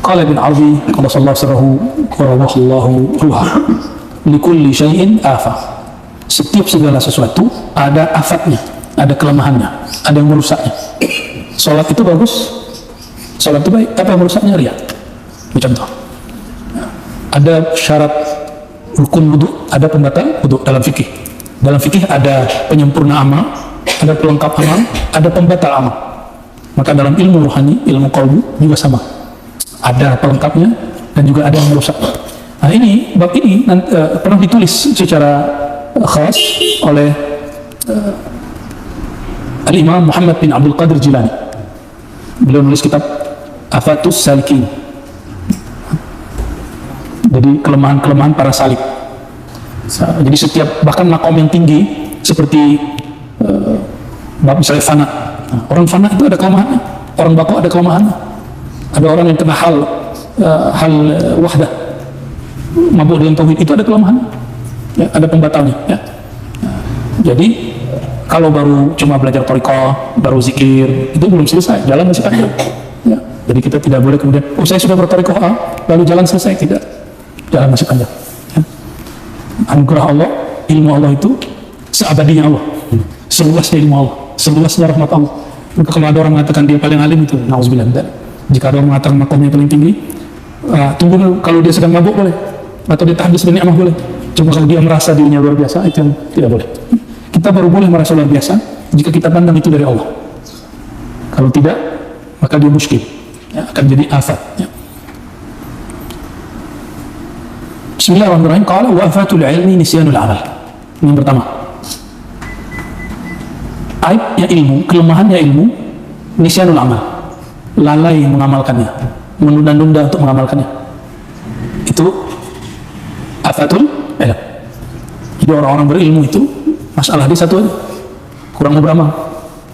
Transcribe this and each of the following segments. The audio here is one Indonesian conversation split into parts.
Qala Ibn Arabi qaddasallahu sirrahu wa rawahallahu ruha. Likulli syai'in afah. Setiap segala sesuatu ada afatnya, ada kelemahannya, ada yang merusaknya. Salat itu bagus, salat itu baik, apa yang merusaknya? Riya. Contoh, ada syarat rukun wudu, ada pembatal wudu dalam fikih. Dalam fikih ada penyempurna amal, ada pelengkap amal, ada pembatal amal. Maka dalam ilmu rohani, ilmu qalbu juga sama. Ada pelengkapnya dan juga ada yang merusak. Nah ini, bab ini pernah ditulis secara khas oleh Al-Imam Muhammad bin Abdul Qadir Jilani. Beliau menulis kitab Afatus Salikin. Jadi kelemahan-kelemahan para salik. Jadi setiap bahkan makom yang tinggi seperti misalnya fana. Nah, orang fana itu ada kelemahannya. Orang bako ada kelemahannya. Ada orang yang kena hal wahdah, mabuk dengan tauhid, itu ada kelemahannya. Ya, ada pembatalnya. Ya. Jadi kalau baru cuma belajar thariqah, baru zikir, itu belum selesai, jalan masih panjang. Ya. Jadi kita tidak boleh kemudian, saya sudah berthariqah A, lalu jalan selesai, tidak. Jalan masih panjang. Ya. Anugerah Allah, ilmu Allah itu seabadinya Allah, seluasnya ilmu Allah, seluasnya rahmat Allah. Maka kalau ada orang mengatakan dia paling alim, itu na'udzubillah. Jika ada orang mengatakan makomnya paling tinggi, tunggu dulu, kalau dia sedang mabuk boleh, atau dia tahdits dan ni'mah boleh. Cuma kalau dia merasa dirinya luar biasa, itu yang tidak boleh. Kita baru boleh merasa luar biasa jika kita pandang itu dari Allah. Kalau tidak, maka dia muskil, ya, akan jadi afat. Ya. Bismillahirrahmanirrahim. Qala wa afatul ilmi nisyanul amal. Ini yang pertama. Aibnya ilmu, kelemahannya ilmu, nisyanul amal. Lalai mengamalkannya, menunda-nunda untuk mengamalkannya. Itu afatul ilm. Jadi orang-orang berilmu itu masalah dia satu aja, kurang mau beramal.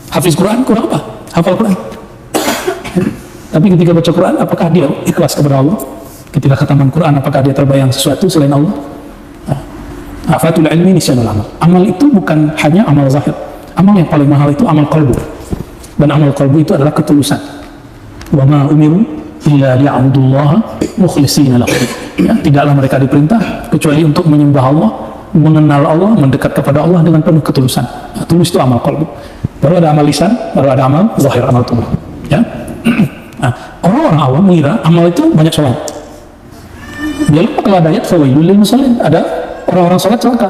Hafiz Quran kurang apa? Hafal Quran. Tapi ketika baca Quran, apakah dia ikhlas kepada Allah? Ketika khataman Quran, apakah dia terbayang sesuatu selain Allah? Afatul ilmi nisyanul amal. Amal itu bukan hanya amal zahir. Amal yang paling mahal itu amal qalbu. Dan amal qalbu itu adalah ketulusan. Wa ma umiru illa liya'budullaha mukhlishina lahu. Ya, tidaklah mereka diperintah kecuali untuk menyembah Allah, mengenal Allah, mendekat kepada Allah dengan penuh ketulusan. Nah, tulus itu amal qalbu. Baru ada amal lisan, baru ada amal zahir, amal tubuh. Ya. Nah, orang-orang awam mengira amal itu banyak sholat. Dia lupa kalau ada ayat fawailul lil musallin, ada orang-orang sholat celaka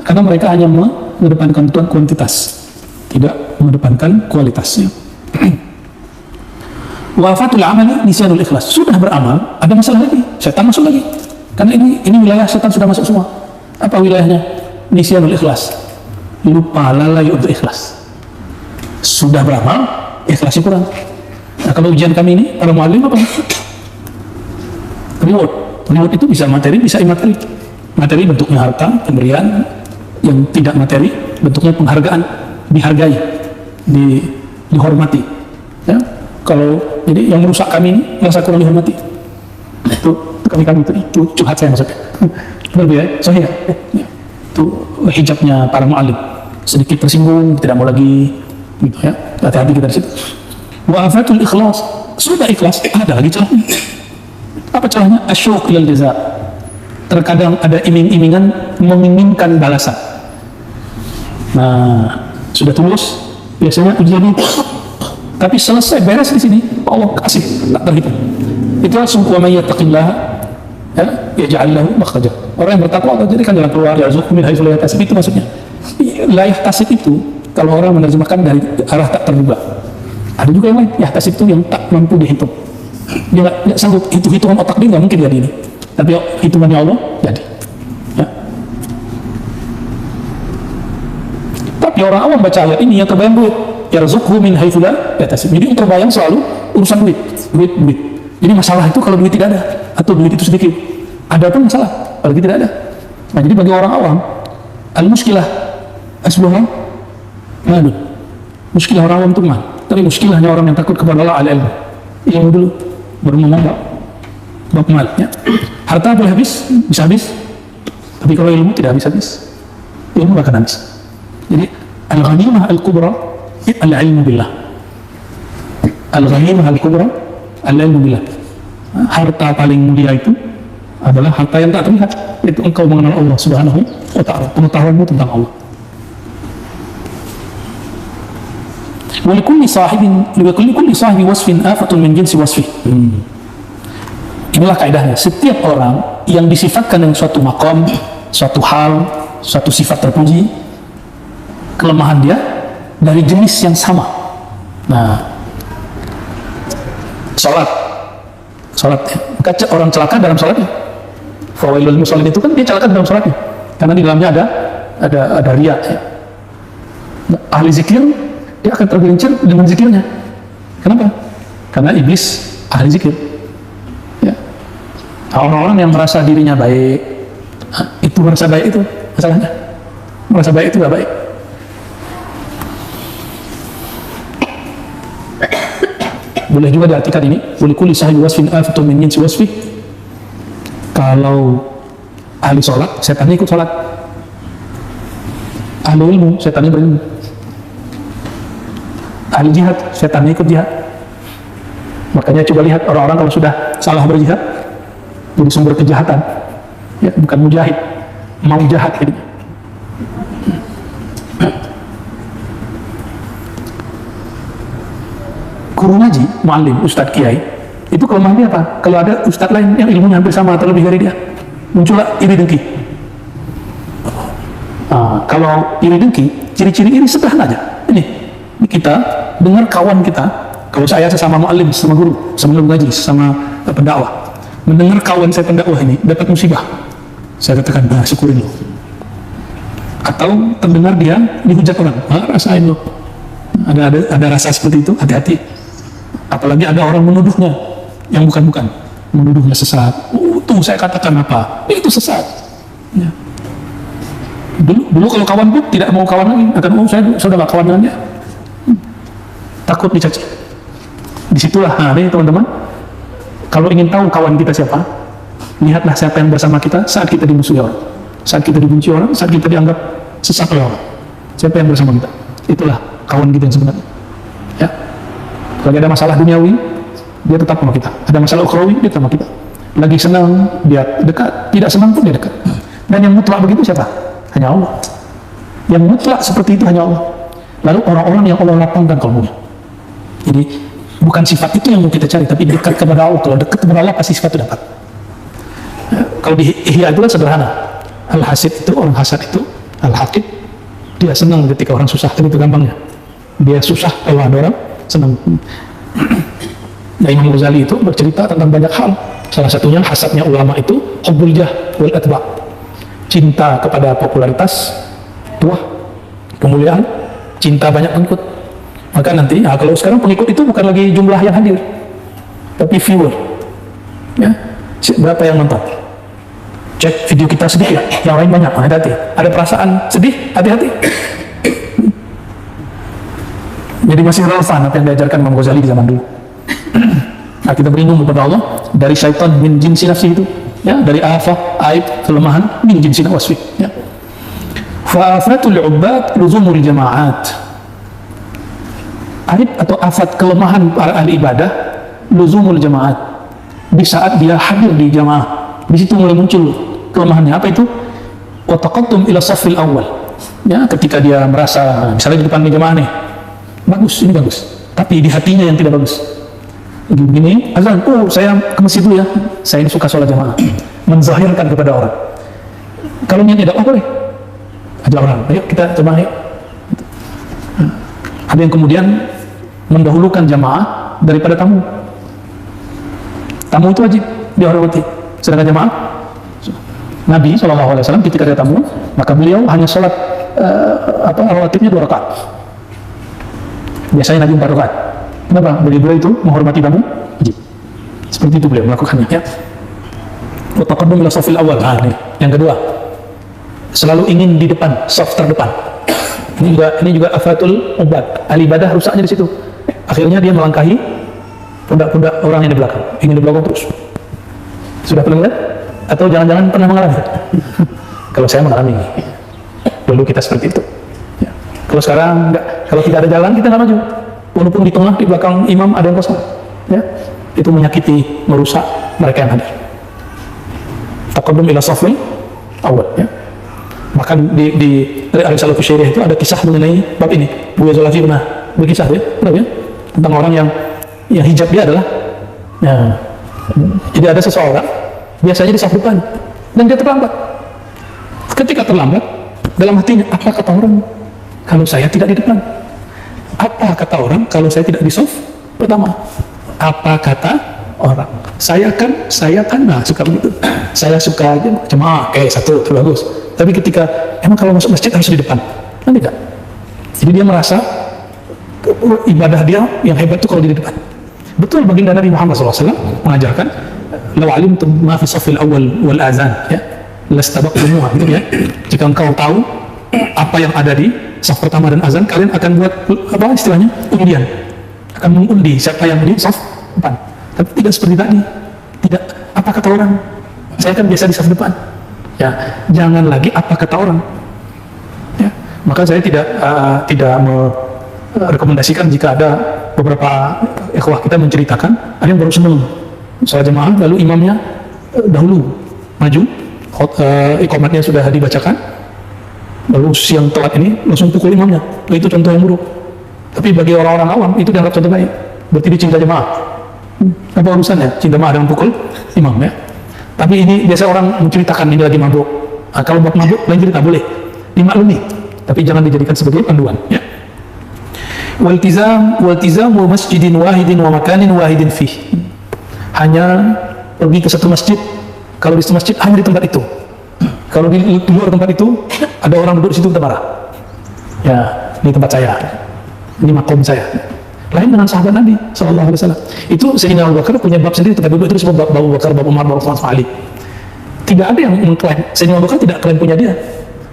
karena mereka hanya mengedepankan kuantitas, tidak mengedepankan kualitasnya. Wafatul amali nisyanul ikhlas. Sudah beramal, ada masalah lagi, setan masuk lagi. Karena ini wilayah setan sudah masuk semua. Apa wilayahnya? Nisyanul ikhlas. Lupa, lalai untuk ikhlas. Sudah beramal, ikhlasnya kurang. Nah, kalau ujian kami ini, para mu'allim apa? Reward. Reward itu bisa materi, bisa imateri. Materi bentuknya harta, pemberian. Yang tidak materi, bentuknya penghargaan. Dihargai, dihormati. Ya? Kalau jadi yang merusak kami ini merasa kurang dihormati. Itu kami itu curhat saya maksudnya. Berbeda ya, sahih ya. Itu hijabnya para mu'allim. Sedikit tersinggung, tidak mau lagi gitu ya. Hati-hati kita di situ. Wa afatul ikhlas. Sudah ikhlas, ada lagi celahnya. Apa celahnya? Asyuq ilal jaza. Terkadang ada iming-imingan menginginkan balasan. Nah, sudah tulus, biasanya ujian itu. Tapi selesai beres di sini, Allah kasih, tak terhitung. Itu langsung wa may yattaqillah yaj'al lahu makhraja. Orang yang bertakwa Allah jadikan jalan keluar, yarzuqhu min haitsu la yahtasib, itu maksudnya. La yahtasib itu kalau orang menerjemahkan dari arah tak terduga. Ada juga yang lain, yahtasib itu yang tak mampu dihitung. Dia nggak sanggup, hitungan otak dia nggak mungkin jadi ini. Tapi hitungannya Allah jadi. Ya. Tapi orang awam baca ayat ini yang terbayang duit. Yarzuqhu min haitsu la yahtasib. Jadi terbayang selalu urusan duit. Jadi masalah itu kalau duit tidak ada atau duit itu sedikit. Ada pun masalah, apalagi tidak ada. Nah, jadi bagi orang awam, al-muskilah asluha madun. Muskilah orang awam itu mal. Tapi muskilahnya orang yang takut kepada Allah al-ilmu. Ilmu dulu, baru mengubah bab mal. Ya. Harta boleh habis, bisa habis. Tapi kalau ilmu tidak habis-habis. Ilmu akan habis. Jadi al-ghanimah al-kubra al-ilmu billah. Al-ghanimah al-kubra al-ilmu billah. harta paling mulia itu adalah harta yang tak terlihat, itu engkau mengenal Allah Subhanahu wa ta'ala, pengetahuanmu tentang Allah. Walikulli sahibi wasfin afatun min jinsi wasfih. Inilah kaidahnya. Setiap orang yang disifatkan dengan suatu maqam, suatu hal, suatu sifat terpuji, kelemahan dia dari jenis yang sama. Nah, sholat ya. Orang celaka dalam sholatnya. Fawailul musallin itu kan dia celaka dalam sholatnya, karena di dalamnya ada riya ya. Ahli zikir dia akan tergelincir dengan zikirnya. Kenapa? Karena iblis ahli zikir ya. Orang-orang yang merasa dirinya baik, itu merasa baik itu masalahnya, merasa baik itu gak baik. Boleh juga diartikan ini, walikuli sahibi wasfin afatun min jinsi wasfih. Kalau ahli sholat, setannya ikut sholat. Ahli ilmu, setannya berilmu. Ahli jihad, setannya ikut jihad. Makanya coba lihat orang-orang kalau sudah salah berjihad, jadi sumber kejahatan ya, bukan mujahid, mau jahat ini. Guru ngaji, muallim, ustadz, kiai, itu kelemahan dia apa? Kalau ada ustadz lain yang ilmunya hampir sama atau lebih dari dia, muncullah iri dengki. Kalau iri dengki, ciri-ciri iri sederhana aja. Ini kita dengar kawan kita, kalau saya sesama muallim, sama guru, sama ngaji, sama pendakwah, mendengar kawan saya pendakwah ini dapat musibah, saya katakan, syukurin lo. Atau terdengar dia dihujat orang, rasain lo. Ada rasa seperti itu, hati-hati. Apalagi ada orang menuduhnya yang bukan-bukan, menuduhnya sesat. Tuh saya katakan apa, itu sesat ya. Dulu kalau kawan pun tidak mau kawan lagi, akan saya sudah gak kawan dengan dia, takut dicaci. Disitulah ini teman-teman, kalau ingin tahu kawan kita siapa, lihatlah siapa yang bersama kita saat kita dimusuhi orang, saat kita dibenci orang, saat kita dianggap sesat oleh orang. Siapa yang bersama kita, itulah kawan kita yang sebenarnya ya. Lagi ada masalah duniawi, dia tetap sama kita. Ada masalah ukhrawi, dia tetap sama kita. Lagi senang, dia dekat. Tidak senang pun dia dekat. Dan yang mutlak begitu siapa? Hanya Allah. Yang mutlak seperti itu hanya Allah. Lalu orang-orang yang Allah lapangkan kalbunya. Jadi bukan sifat itu yang mau kita cari, tapi dekat kepada Allah. Kalau dekat kepada Allah pasti sifat itu dapat. Kalau di Ihya itu kan sederhana. Al-Hasid itu, orang hasad itu, Al-Haqid, dia senang ketika orang susah. Itu gampangnya. Dia susah kalau ada orang senang. Nah, Imam Ghazali itu bercerita tentang banyak hal. Salah satunya hasadnya ulama itu hubbul jah wal atba, cinta kepada popularitas, tuah, kemuliaan, cinta banyak pengikut. Maka nanti, kalau sekarang pengikut itu bukan lagi jumlah yang hadir, tapi viewer ya, berapa yang nonton. Cek video kita sedikit, yang lain banyak, hati-hati. Ada perasaan sedih, hati-hati. Jadi masih relevan apa yang diajarkan Imam Ghazali di zaman dulu. Nah, kita berlindung kepada Allah dari syaitan min jinsi nafsi itu ya, dari afah, aib, kelemahan min jinsi wasfi ya. Fa afatul ubbad luzumul jama'at. Aib atau afat kelemahan para ahli ibadah luzumul jama'at. Di saat dia hadir di jamaah, di situ mulai muncul kelemahannya. Apa itu? Wa taqaddum ila safil awal. Ya, ketika dia merasa misalnya di depan jamaah nih, bagus, ini bagus, tapi di hatinya yang tidak bagus. Begini, azan, saya ke masjid dulu ya, saya ini suka sholat jamaah, menzahirkan kepada orang. Kalau niatnya tidak, boleh, ajak orang, ayo kita jamaah yuk. Ada yang kemudian mendahulukan jamaah daripada tamu. Tamu itu wajib dihormati, sedangkan jamaah, Nabi SAW ketika ada tamu, maka beliau hanya sholat rawatibnya 2 rakaat. Biasanya Nabi 4 rakaat. Kenapa? Beliau itu menghormati tamu wajib. Seperti itu beliau melakukannya ya. Wa taqaddum ila safil awal. Yang kedua, selalu ingin di depan, saf terdepan. Ini juga afatul ubbad. Ahli ibadah rusaknya di situ. Akhirnya dia melangkahi pundak-pundak orang yang di belakang. Ingin di belakang terus. Sudah pernah lihat? Atau jangan-jangan pernah mengalami? Kalau saya mengalami. Dulu kita seperti itu. Ya. Kalau sekarang enggak. Kalau tidak ada jalan kita nggak maju. Walaupun di tengah, di belakang imam ada yang kosong, ya, itu menyakiti, merusak mereka yang hadir. Taqaddum ila safil awal, ya. Bahkan di Al-Salafus Syariah itu ada kisah mengenai bab ini. Buya Zulafi pernah berkisah, ya, pernah, ya, tentang orang yang hijab dia adalah, ya, jadi ada seseorang biasanya di saf depan dan dia terlambat. Ketika terlambat, dalam hatinya, apa kata orang kalau saya tidak di depan? Apa kata orang kalau saya tidak di saf pertama? Apa kata orang? Saya kan, nah, suka begitu. Saya suka aja jemaah, satu, itu bagus. Tapi ketika emang kalau masuk masjid harus di depan, kan tidak. Jadi dia merasa ibadah dia yang hebat itu kalau di depan. Betul, baginda Nabi Muhammad SAW mengajarkan, "Law alimtum ma fi safil awal wal azan, ya, lastabaqtumuha," gitu, ya. Jika engkau tahu apa yang ada di saf pertama dan azan, kalian akan buat apa istilahnya? Undian. Akan mengundi siapa yang di saf depan. Tapi tidak seperti tadi. Tidak apa kata orang. Saya kan biasa di saf depan. Ya, jangan lagi apa kata orang. Ya, maka saya tidak merekomendasikan jika ada beberapa ikhwah kita menceritakan ada yang baru senang sholat jemaah lalu imamnya dahulu maju, iqamatnya sudah dibacakan, lalu siang telat ini langsung pukul imamnya. Itu contoh yang buruk. Tapi bagi orang-orang awam itu dianggap contoh baik. Berarti dia cinta jemaah. Apa urusannya cinta jemaah dengan pukul imam, ya? Tapi ini biasa orang menceritakan ini lagi mabuk. Nah, kalau bab mabuk lain cerita boleh dimaklumi, tapi jangan dijadikan sebagai panduan, ya. Waltizamu masjidin wahidin wa makanin wahidin fih. Hanya pergi ke satu masjid. Kalau di satu masjid hanya di tempat itu. Kalau di luar tempat itu ada orang duduk di situ, kita marah. Ya, ini tempat saya, ini makom saya. Lain dengan sahabat Nabi Sallallahu Alaihi Wasallam. Itu Sayyidina Abu Bakar punya bab sendiri tempat duduk, itu disebut bab Abu Bakar, bab Umar, bab Utsman, Ali. Tidak ada yang mengklaim. Sayyidina Abu Bakar tidak klaim punya dia.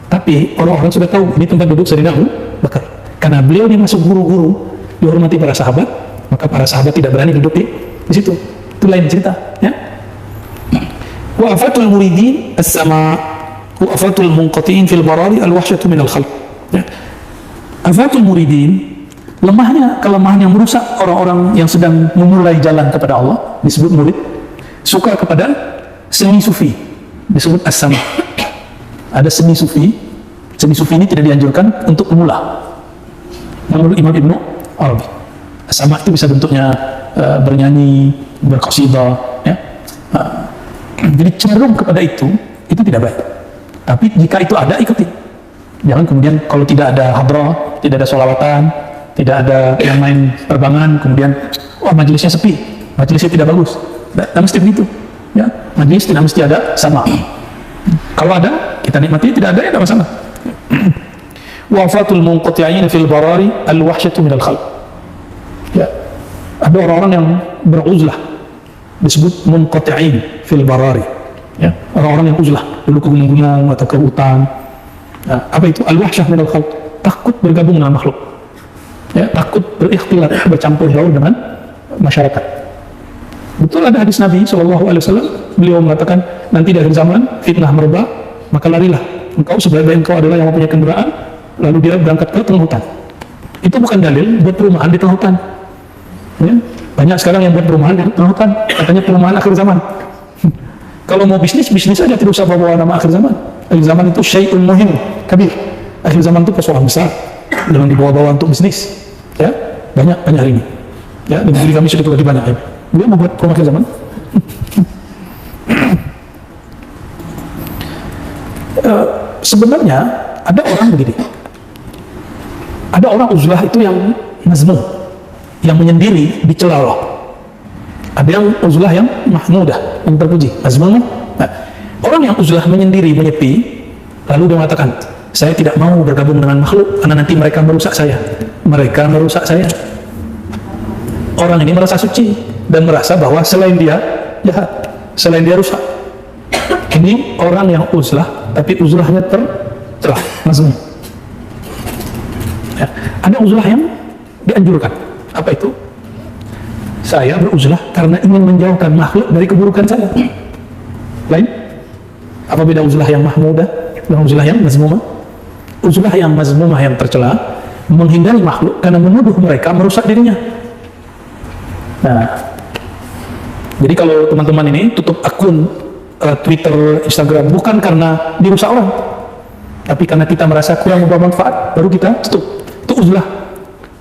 Tapi orang-orang sudah tahu ini tempat duduk Sayyidina Abu Bakar. Karena beliau ini masuk guru-guru, dihormati para sahabat, maka para sahabat tidak berani duduk di situ. Itu lain cerita, ya. Wa afatul muridin as-sama, wa afatul munqati'in fil barari al-wahsyatu min al-khalq. Ya. Afatul muridin, kelemahan yang merusak orang-orang yang sedang memulai jalan kepada Allah, disebut murid. Suka kepada seni sufi, disebut as-sama. Ada seni sufi ini tidak dianjurkan untuk pemula. Menurut Imam Ibnu Arabi, as-sama itu bisa bentuknya bernyanyi, berqasidah, ya. Jadi cenderung kepada itu tidak baik. Tapi jika itu ada, ikuti. Jangan kemudian kalau tidak ada hadrah, tidak ada sholawatan, tidak ada yang main terbangan, kemudian wah majelisnya sepi, majelisnya tidak bagus. Tidak mesti begitu, ya. Majelis tidak mesti ada sama. Kalau ada, kita nikmati, tidak ada, ya tidak masalah. Wafatul munqati'in fil barari al-wahsyatu minal khalq. Ya. Ada orang-orang yang beruzlah, disebut munqati'in fil barari. Ya. Orang-orang yang uzlah, dulu ke gunung-gunung atau ke hutan. Nah, apa itu? Al-wahsyah minal khalq. Takut bergabung dengan makhluk. Ya, takut berikhtilat, bercampur baur dengan masyarakat. Betul ada hadis Nabi SAW, beliau mengatakan nanti di akhir zaman fitnah merebak, maka larilah engkau sebaik-baik engkau adalah yang mempunyai kendaraan, lalu dia berangkat ke tengah hutan. Itu bukan dalil buat perumahan di tengah hutan, ya. Banyak sekarang yang buat perumahan di tengah hutan, katanya perumahan akhir zaman. Kalau mau bisnis saja, tidak usah bawa nama akhir zaman. Akhir zaman itu syai'un muhim kabir. Akhir zaman itu persoalan besar, jangan dibawa-bawa untuk bisnis, ya. Banyak hari ini, ya. Dan negeri kami sudah lebih banyak, ya. Dia mau buat perumahan akhir zaman. Sebenarnya ada orang begini, ada orang uzlah itu yang mazmum, yang menyendiri, dicela Allah. Ada yang uzlah yang mahmudah, yang terpuji, mazmum. Nah, orang yang uzlah menyendiri, menyepi, lalu dia mengatakan, saya tidak mau bergabung dengan makhluk karena nanti mereka merusak saya. Mereka merusak saya. Orang ini merasa suci dan merasa bahwa selain dia jahat, selain dia rusak. Ini orang yang uzlah, tapi uzlahnya tercelah, mazmum. Ya. Ada uzlah yang dianjurkan. Apa itu? Saya beruzlah karena ingin menjauhkan makhluk dari keburukan saya. Lain? Apa beda uzlah yang mahmudah dengan uzlah yang mazmumah? Uzlah yang mazmumah, yang tercela, menghindari makhluk karena menuduh mereka merusak dirinya. Nah, Jadi kalau teman-teman ini tutup akun Twitter, Instagram, bukan karena dirusak orang, tapi karena kita merasa kurang membawa manfaat, baru kita tutup. Itu uzlah,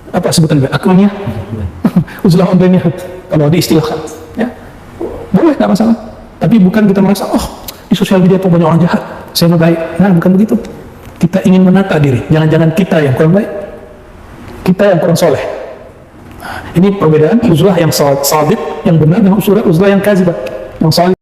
apa sebutan akunnya? Uzlah online-nya, kalau diistilahkan. Ya, boleh, nggak masalah. Tapi bukan kita merasa, oh di sosial media itu banyak orang jahat, saya mau baik. Nah, bukan begitu. Kita ingin menata diri, jangan-jangan kita yang kurang baik, kita yang kurang soleh. Nah, ini perbedaan uzlah yang sadid, yang benar, dengan uzlah yang kazibah, yang salih.